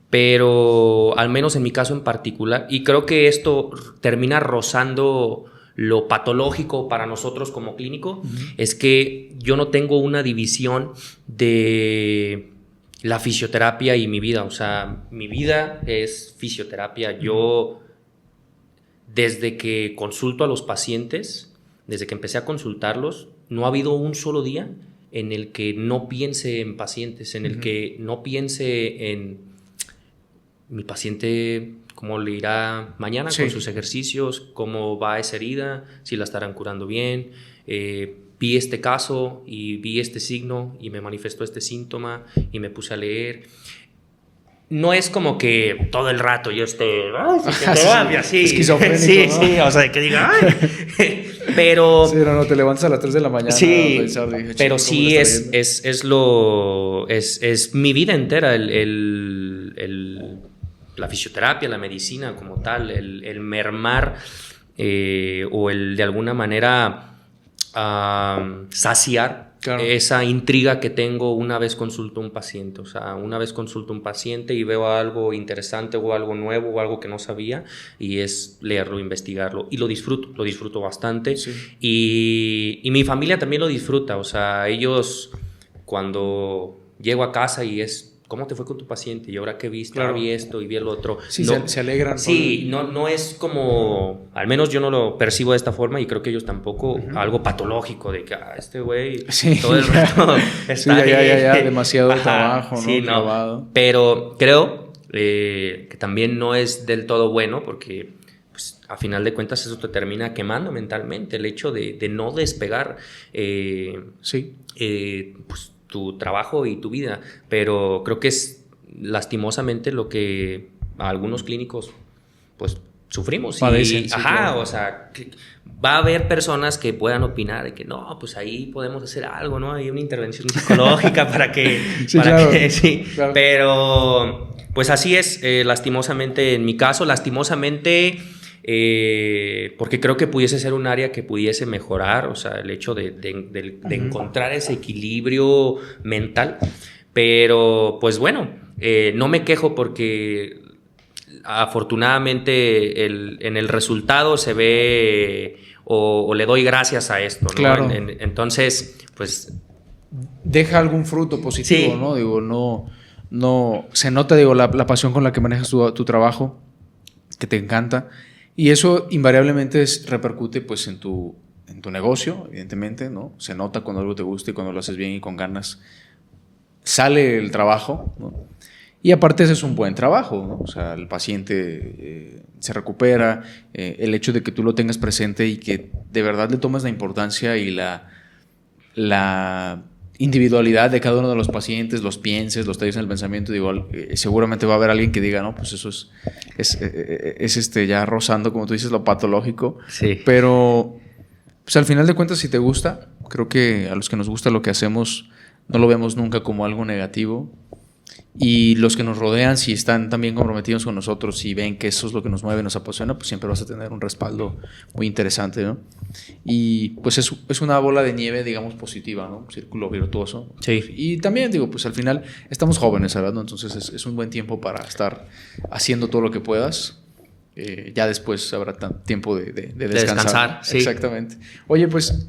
pero al menos en mi caso en particular, y creo que esto termina rozando lo patológico para nosotros como clínico, es que yo no tengo una división de la fisioterapia y mi vida. O sea, mi vida es fisioterapia. Yo, desde que consulto a los pacientes, desde que empecé a consultarlos, no ha habido un solo día en el que no piense en pacientes, en el que no piense en mi paciente, cómo le irá mañana con sus ejercicios, cómo va esa herida, si la estarán curando bien. Vi este caso y vi este signo y me manifestó este síntoma y me puse a leer. No es como que todo el rato yo esté así, esquizofrénico, ¿no? Sí, o sea, de que diga, ay. Pero... Sí, no, te levantas a las 3 de la mañana. Sí, a pensar, dije, pero sí es mi vida entera, la fisioterapia, la medicina como tal, el mermar o el de alguna manera saciar esa intriga que tengo una vez consulto a un paciente. O sea, una vez consulto a un paciente y veo algo interesante o algo nuevo o algo que no sabía, y es leerlo, investigarlo, y lo disfruto bastante. Y mi familia también lo disfruta. O sea, ellos, cuando llego a casa y es: ¿cómo te fue con tu paciente? ¿Y ahora qué viste? Vi esto y vi el otro. Sí, se alegran. Sí, no es como... Al menos yo no lo percibo de esta forma, y creo que ellos tampoco, algo patológico de que este güey todo el rato está ya, demasiado trabajo, ¿no? Sí, no. Pero creo que también no es del todo bueno, porque pues, a final de cuentas eso te termina quemando mentalmente, el hecho de no despegar pues, tu trabajo y tu vida. Pero creo que es lastimosamente lo que a algunos clínicos pues sufrimos. Padecen, o sea, va a haber personas que puedan opinar de que no, pues ahí podemos hacer algo, ¿no? Hay una intervención psicológica para que... Claro. Pero pues así es, lastimosamente en mi caso, porque creo que pudiese ser un área que pudiese mejorar, o sea, el hecho de encontrar ese equilibrio mental. Pero pues bueno, no me quejo, porque afortunadamente en el resultado se ve o le doy gracias a esto, ¿no? Claro. Entonces, pues... deja algún fruto positivo, ¿no? Digo, no se nota, digo, la pasión con la que manejas tu trabajo, que te encanta. Y eso invariablemente repercute pues en tu negocio, evidentemente, ¿no? Se nota cuando algo te gusta y cuando lo haces bien y con ganas sale el trabajo, ¿no? Y aparte ese es un buen trabajo, ¿no? O sea, el paciente se recupera, el hecho de que tú lo tengas presente y que de verdad le tomes la importancia y la individualidad de cada uno de los pacientes, los pienses, los talles en el pensamiento, digo, seguramente va a haber alguien que diga, no, pues eso es ya rozando, como tú dices, lo patológico. Sí. Pero pues al final de cuentas, si te gusta, creo que a los que nos gusta lo que hacemos no lo vemos nunca como algo negativo, y los que nos rodean, si están también comprometidos con nosotros y ven que eso es lo que nos mueve, nos apasiona, pues siempre vas a tener un respaldo muy interesante, ¿no? Y pues es una bola de nieve, digamos, positiva, ¿no? Un círculo virtuoso. Sí. Y también, digo, pues al final estamos jóvenes, ¿verdad? ¿No? Entonces es un buen tiempo para estar haciendo todo lo que puedas. ya después habrá tiempo de descansar. Sí. Exactamente. Oye, pues,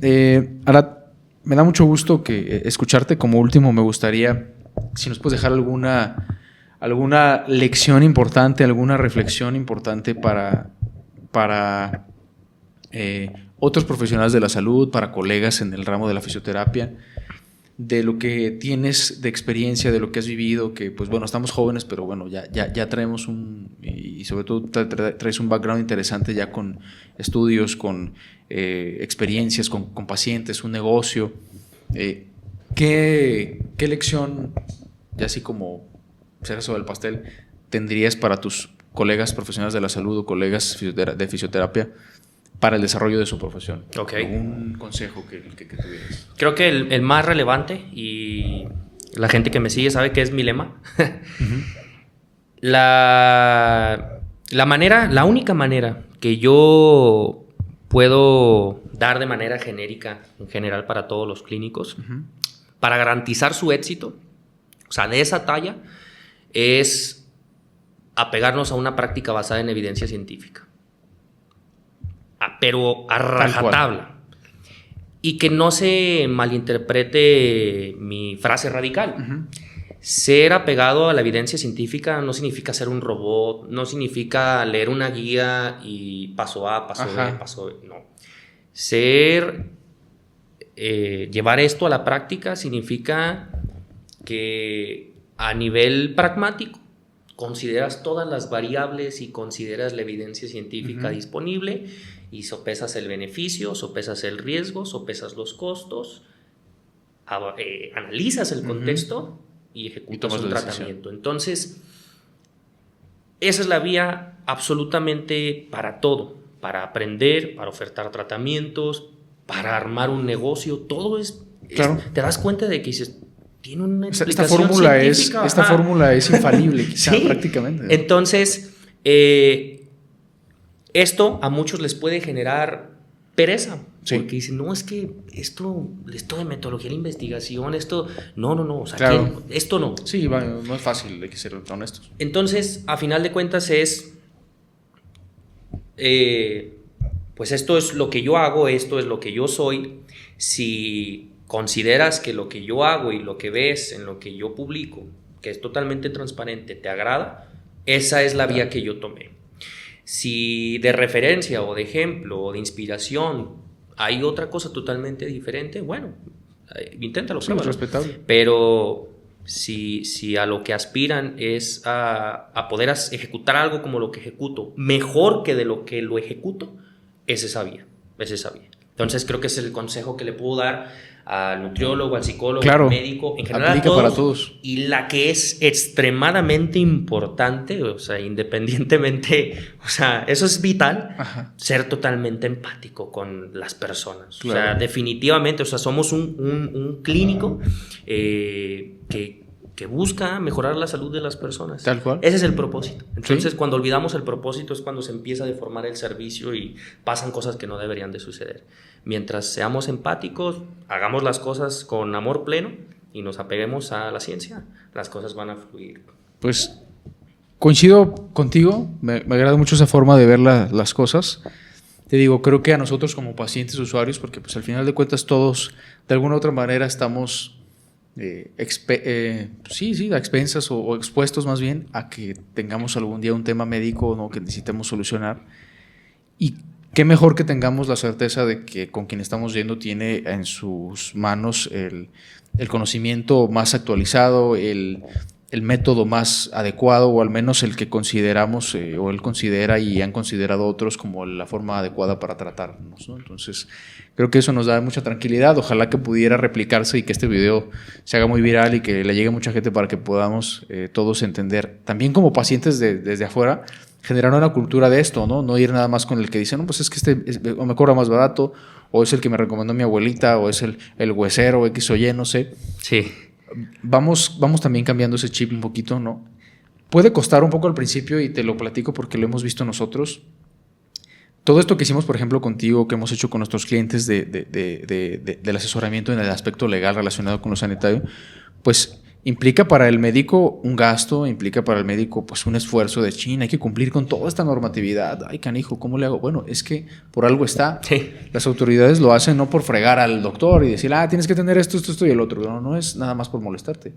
ahora me da mucho gusto escucharte. Como último, me gustaría, si nos puedes dejar alguna lección importante, alguna reflexión importante para otros profesionales de la salud, para colegas en el ramo de la fisioterapia, de lo que tienes de experiencia, de lo que has vivido, que pues bueno, estamos jóvenes, pero bueno, ya traemos y sobre todo traes un background interesante ya con estudios, con experiencias, con pacientes, un negocio. ¿Qué lección, ya así como cereza del pastel, tendrías para tus colegas profesionales de la salud o colegas de fisioterapia para el desarrollo de su profesión? Okay. ¿Algún consejo que tuvieras? Creo que el más relevante, y la gente que me sigue sabe que es mi lema, uh-huh. La única manera que yo puedo dar de manera genérica, en general para todos los clínicos, uh-huh. para garantizar su éxito, o sea, de esa talla, es apegarnos a una práctica basada en evidencia científica. Pero a rajatabla. Y que no se malinterprete mi frase radical. Uh-huh. Ser apegado a la evidencia científica no significa ser un robot, no significa leer una guía y paso A, paso B, paso B. No. Llevar esto a la práctica significa que a nivel pragmático consideras todas las variables y consideras la evidencia científica uh-huh. disponible y sopesas el beneficio, sopesas el riesgo, sopesas los costos, analizas el contexto uh-huh. y ejecutas un tratamiento. Entonces, esa es la vía absolutamente para todo, para aprender, para ofertar tratamientos, para armar un negocio, todo claro. Te das cuenta de que dices, tiene una explicación científica. Esta fórmula es infalible, quizá, ¿sí? Prácticamente. Entonces, esto a muchos les puede generar pereza, sí. porque dicen, no, es que esto de metodología de investigación, no, o sea, claro. Esto no. Sí, no es fácil, hay que ser honestos. Entonces, a final de cuentas pues esto es lo que yo hago, esto es lo que yo soy. Si consideras que lo que yo hago y lo que ves en lo que yo publico, que es totalmente transparente, te agrada, esa es la vía que yo tomé. Si de referencia o de ejemplo o de inspiración hay otra cosa totalmente diferente, bueno, inténtalo. Sí, es respetable. Pero si a lo que aspiran es a poder ejecutar algo como lo que ejecuto, mejor que de lo que lo ejecuto, es esa vía. Entonces creo que es el consejo que le puedo dar al nutriólogo, al psicólogo, claro, al médico, en general aplica para todos. Y la que es extremadamente importante, o sea, independientemente, o sea, eso es vital, ajá. ser totalmente empático con las personas. Claro. O sea, definitivamente, o sea, somos un clínico que busca mejorar la salud de las personas. Tal cual. Ese es el propósito. Entonces, sí. cuando olvidamos el propósito es cuando se empieza a deformar el servicio y pasan cosas que no deberían de suceder. Mientras seamos empáticos, hagamos las cosas con amor pleno y nos apeguemos a la ciencia, las cosas van a fluir. Pues coincido contigo, me agrada mucho esa forma de ver las cosas. Te digo, creo que a nosotros como pacientes, usuarios, porque pues al final de cuentas todos de alguna u otra manera estamos a expensas o expuestos más bien a que tengamos algún día un tema médico, ¿no?, que necesitemos solucionar. Y qué mejor que tengamos la certeza de que con quien estamos yendo tiene en sus manos el conocimiento más actualizado, el método más adecuado, o al menos el que consideramos o él considera y han considerado otros como la forma adecuada para tratarnos, ¿no? Entonces creo que eso nos da mucha tranquilidad. Ojalá que pudiera replicarse y que este video se haga muy viral y que le llegue a mucha gente para que podamos todos entender, también como pacientes desde afuera, generar una cultura de esto, ¿no? No ir nada más con el que dice, no, pues es que o me cobra más barato, o es el que me recomendó mi abuelita, o es el huesero, X o Y, no sé. Sí. Vamos también cambiando ese chip un poquito, ¿no? Puede costar un poco al principio, y te lo platico porque lo hemos visto nosotros. Todo esto que hicimos, por ejemplo, contigo, que hemos hecho con nuestros clientes del asesoramiento en el aspecto legal relacionado con lo sanitario, pues implica para el médico un gasto, implica para el médico pues un esfuerzo de China, hay que cumplir con toda esta normatividad. Ay, canijo, ¿cómo le hago? Bueno, es que por algo está. Sí. Las autoridades lo hacen no por fregar al doctor y decir, tienes que tener esto y el otro. No, no es nada más por molestarte.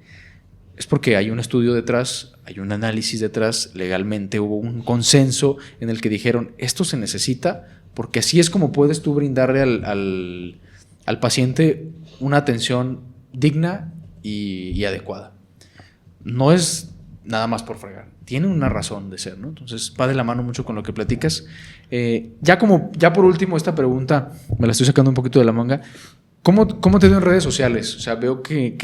Es porque hay un estudio detrás, hay un análisis detrás, legalmente hubo un consenso en el que dijeron, esto se necesita porque así es como puedes tú brindarle al paciente una atención digna y adecuada. No es nada más por fregar, tiene una razón de ser, ¿no? Entonces va de la mano mucho con lo que platicas. Ya por último, esta pregunta me la estoy sacando un poquito de la manga. ¿Cómo te veo en redes sociales? O sea, veo que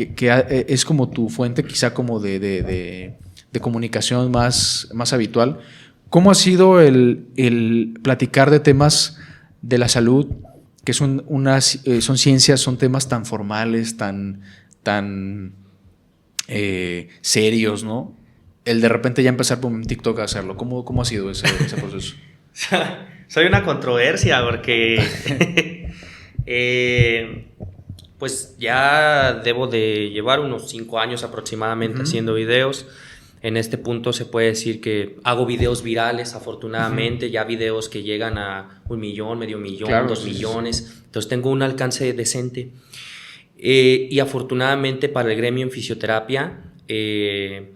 es como tu fuente quizá como de comunicación más habitual. ¿Cómo ha sido el platicar de temas de la salud, que son ciencias, son temas tan formales, tan serios, ¿no? El de repente ya empezar por un TikTok a hacerlo. ¿Cómo ha sido ese proceso? Soy una controversia porque pues ya debo de llevar unos 5 años aproximadamente haciendo videos. En este punto se puede decir que hago videos virales, afortunadamente, ya videos que llegan a 1 millón, medio millón, claro, 2 millones. Entonces tengo un alcance decente. Y afortunadamente para el gremio en fisioterapia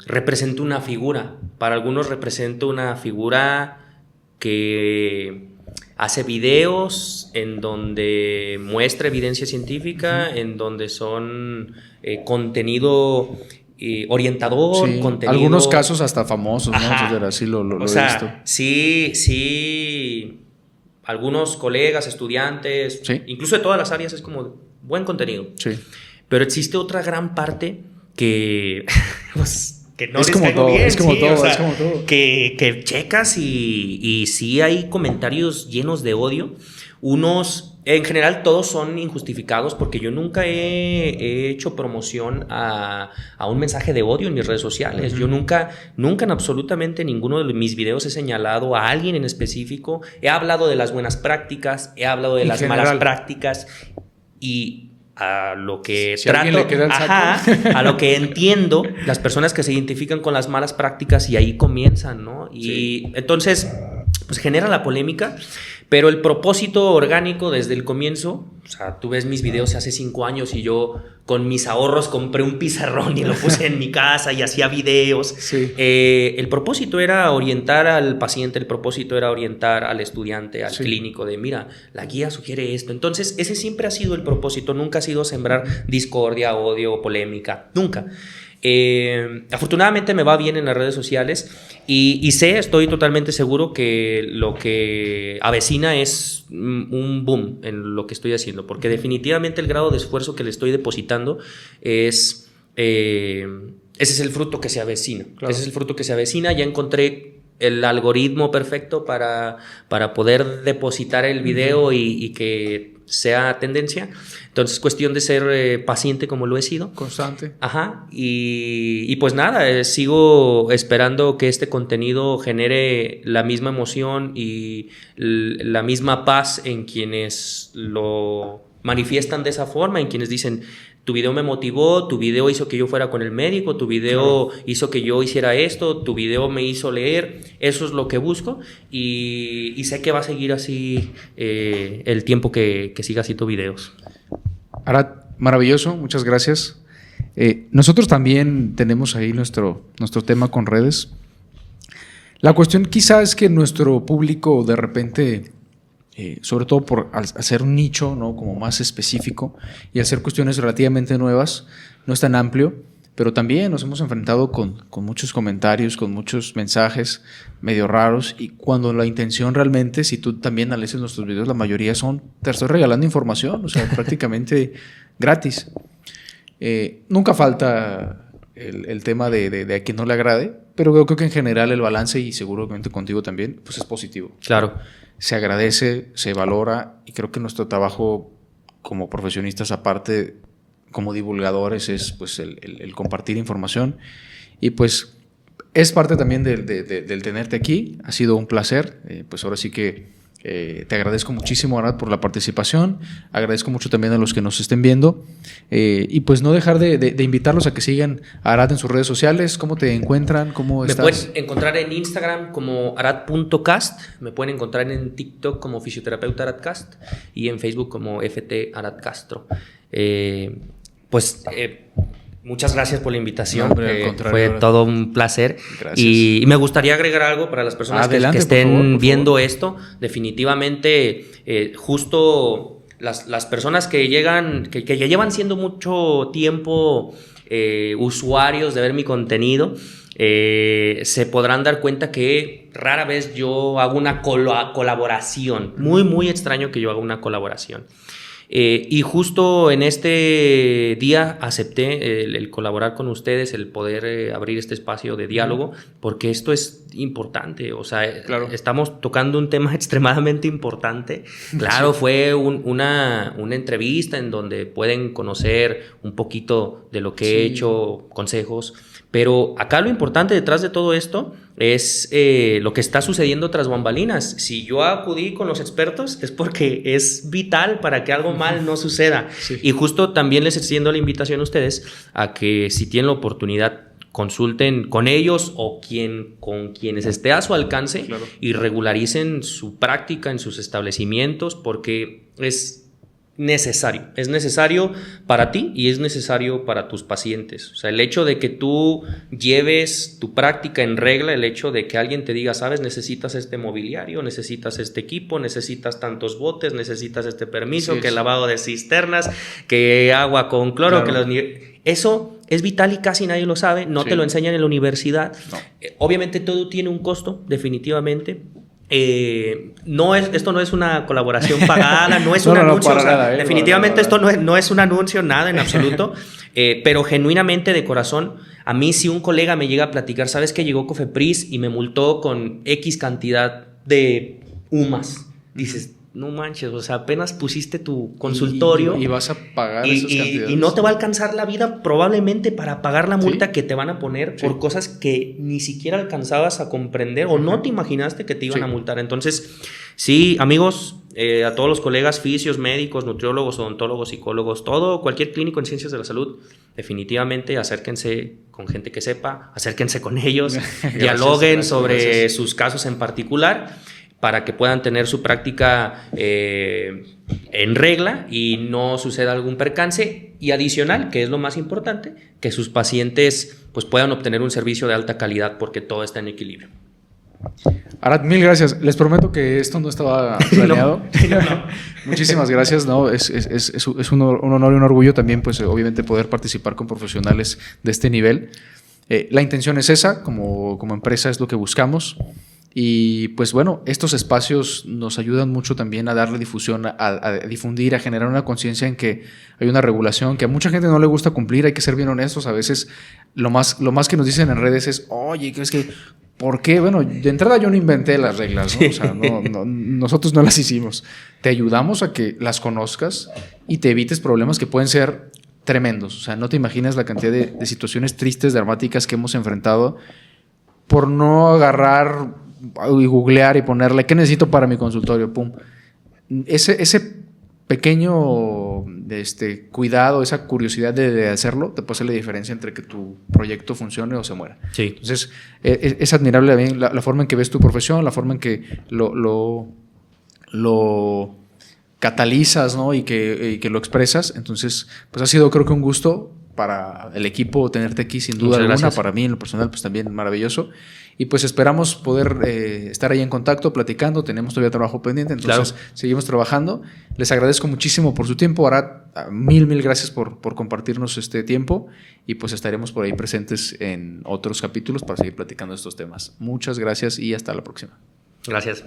represento una figura. Para algunos represento una figura que hace videos en donde muestra evidencia científica, en donde son contenido orientador, sí, contenido... Algunos casos hasta famosos, ¿no? Entonces, así lo he visto. Sí, algunos colegas, estudiantes, ¿sí? Incluso de todas las áreas es como buen contenido. Sí. Pero existe otra gran parte que... pues, que no es les como caigo todo, bien, es como sí, todo, o sea, es como todo. Que checas y sí hay comentarios llenos de odio. Unos, en general todos son injustificados porque yo nunca he hecho promoción a un mensaje de odio en mis redes sociales. Yo nunca en absolutamente ninguno de mis videos he señalado a alguien en específico. He hablado de las buenas prácticas, he hablado de las malas prácticas y... a lo que si trato, le queda el saco. A lo que entiendo, las personas que se identifican con las malas prácticas y ahí comienzan, ¿no? Y sí. Entonces, pues genera la polémica, pero el propósito orgánico desde el comienzo, o sea, tú ves mis videos hace 5 años y yo con mis ahorros compré un pizarrón y lo puse en mi casa y hacía videos. Sí. El propósito era orientar al paciente, el propósito era orientar al estudiante, al clínico, de mira, la guía sugiere esto. Entonces, ese siempre ha sido el propósito, nunca ha sido sembrar discordia, odio, polémica, nunca. Afortunadamente me va bien en las redes sociales y estoy totalmente seguro que lo que avecina es un boom en lo que estoy haciendo, porque definitivamente el grado de esfuerzo que le estoy depositando es ese es el fruto que se avecina. Claro. Ese es el fruto que se avecina. Ya encontré el algoritmo perfecto para poder depositar el video y que sea tendencia. Entonces, cuestión de ser paciente como lo he sido. Constante. Ajá. Y pues nada, sigo esperando que este contenido genere la misma emoción y la misma paz en quienes lo manifiestan de esa forma, en quienes dicen... Tu video me motivó, tu video hizo que yo fuera con el médico, tu video hizo que yo hiciera esto, tu video me hizo leer. Eso es lo que busco y sé que va a seguir así el tiempo que siga haciendo videos. Arad, maravilloso, muchas gracias. Nosotros también tenemos ahí nuestro tema con redes. La cuestión quizás es que nuestro público de repente... sobre todo por hacer un nicho, ¿no? Como más específico y hacer cuestiones relativamente nuevas, no es tan amplio, pero también nos hemos enfrentado con muchos comentarios, con muchos mensajes medio raros, y cuando la intención realmente, si tú también analizas nuestros videos, la mayoría son, te estoy regalando información, o sea, prácticamente gratis. Nunca falta el tema de a quien no le agrade, pero creo que en general el balance, y seguramente contigo también, pues es positivo. Claro. Se agradece, se valora, y creo que nuestro trabajo como profesionistas, aparte como divulgadores, es pues el compartir información, y pues es parte también del tenerte aquí. Ha sido un placer, pues ahora sí que Te agradezco muchísimo, Arad, por la participación. Agradezco mucho también a los que nos estén viendo. Y pues no dejar de invitarlos a que sigan a Arad en sus redes sociales. ¿Cómo te encuentran? ¿Cómo estás? Me pueden encontrar en Instagram como arad.cast. Me pueden encontrar en TikTok como fisioterapeuta aradcast y en Facebook como FT Arad Castro. Muchas gracias por la invitación. No, hombre, fue todo un placer. Gracias. Y me gustaría agregar algo para las personas que estén viendo esto. Definitivamente, justo las personas que llegan, que ya llevan siendo mucho tiempo usuarios de ver mi contenido, se podrán dar cuenta que rara vez yo hago una colaboración. Muy, muy extraño que yo haga una colaboración. Y justo en este día acepté el colaborar con ustedes, el poder abrir este espacio de diálogo, porque esto es importante. O sea, claro, estamos tocando un tema extremadamente importante. Claro, sí, fue una entrevista en donde pueden conocer un poquito de lo que he hecho, consejos. Pero acá lo importante detrás de todo esto es lo que está sucediendo tras bambalinas. Si yo acudí con los expertos es porque es vital para que algo mal no suceda. Sí. Y justo también les extiendo la invitación a ustedes a que si tienen la oportunidad consulten con ellos o con quienes esté a su alcance, claro, y regularicen su práctica en sus establecimientos, porque es necesario para ti y es necesario para tus pacientes. O sea, el hecho de que tú lleves tu práctica en regla, el hecho de que alguien te diga, sabes, necesitas este mobiliario, necesitas este equipo, necesitas tantos botes, necesitas este permiso, sí, que lavado de cisternas, que agua con cloro, claro, eso es vital y casi nadie lo sabe, no, sí, te lo enseñan en la universidad. No. Obviamente todo tiene un costo, definitivamente. Esto no es una colaboración pagada, no es un anuncio, definitivamente esto no es un anuncio, nada en absoluto, pero genuinamente de corazón, a mí si un colega me llega a platicar, sabes que llegó Cofepris y me multó con X cantidad de UMAS, dices, no manches, o sea, apenas pusiste tu consultorio y vas a pagar esas cantidades. Y no te va a alcanzar la vida probablemente para pagar la multa, ¿sí?, que te van a poner, sí, por cosas que ni siquiera alcanzabas a comprender o no te imaginaste que te iban, sí, a multar. Entonces, sí, amigos, a todos los colegas, fisios, médicos, nutriólogos, odontólogos, psicólogos, cualquier clínico en ciencias de la salud, definitivamente acérquense con gente que sepa, acérquense con ellos, dialoguen sobre sus casos en particular, para que puedan tener su práctica en regla y no suceda algún percance, y adicional, que es lo más importante, que sus pacientes pues puedan obtener un servicio de alta calidad, porque todo está en equilibrio. Arad, mil gracias. Les prometo que esto no estaba planeado. No. Muchísimas gracias. No, es un honor y un orgullo también, pues obviamente, poder participar con profesionales de este nivel. La intención es esa, como empresa es lo que buscamos. Y pues bueno, estos espacios nos ayudan mucho también a darle difusión, a difundir, a generar una conciencia en que hay una regulación que a mucha gente no le gusta cumplir. Hay que ser bien honestos. A veces lo más que nos dicen en redes es, oye, es que, ¿por qué? Bueno, de entrada yo no inventé las reglas, ¿no? O sea, nosotros no las hicimos. Te ayudamos a que las conozcas y te evites problemas que pueden ser tremendos. O sea, no te imaginas la cantidad de situaciones tristes, dramáticas que hemos enfrentado por no agarrar y googlear y ponerle ¿qué necesito para mi consultorio? Pum. Ese pequeño cuidado, esa curiosidad de hacerlo, te puede hacer la diferencia entre que tu proyecto funcione o se muera. Sí. Entonces, es admirable también la forma en que ves tu profesión, la forma en que lo catalizas, ¿no? y que lo expresas. Entonces, pues ha sido, creo que un gusto para el equipo tenerte aquí, sin duda alguna. Gracias. Para mí, en lo personal, pues también maravilloso. Y pues esperamos poder estar ahí en contacto, platicando. Tenemos todavía trabajo pendiente, entonces claro, seguimos trabajando. Les agradezco muchísimo por su tiempo. Arad, mil gracias por compartirnos este tiempo. Y pues estaremos por ahí presentes en otros capítulos para seguir platicando estos temas. Muchas gracias y hasta la próxima. Gracias.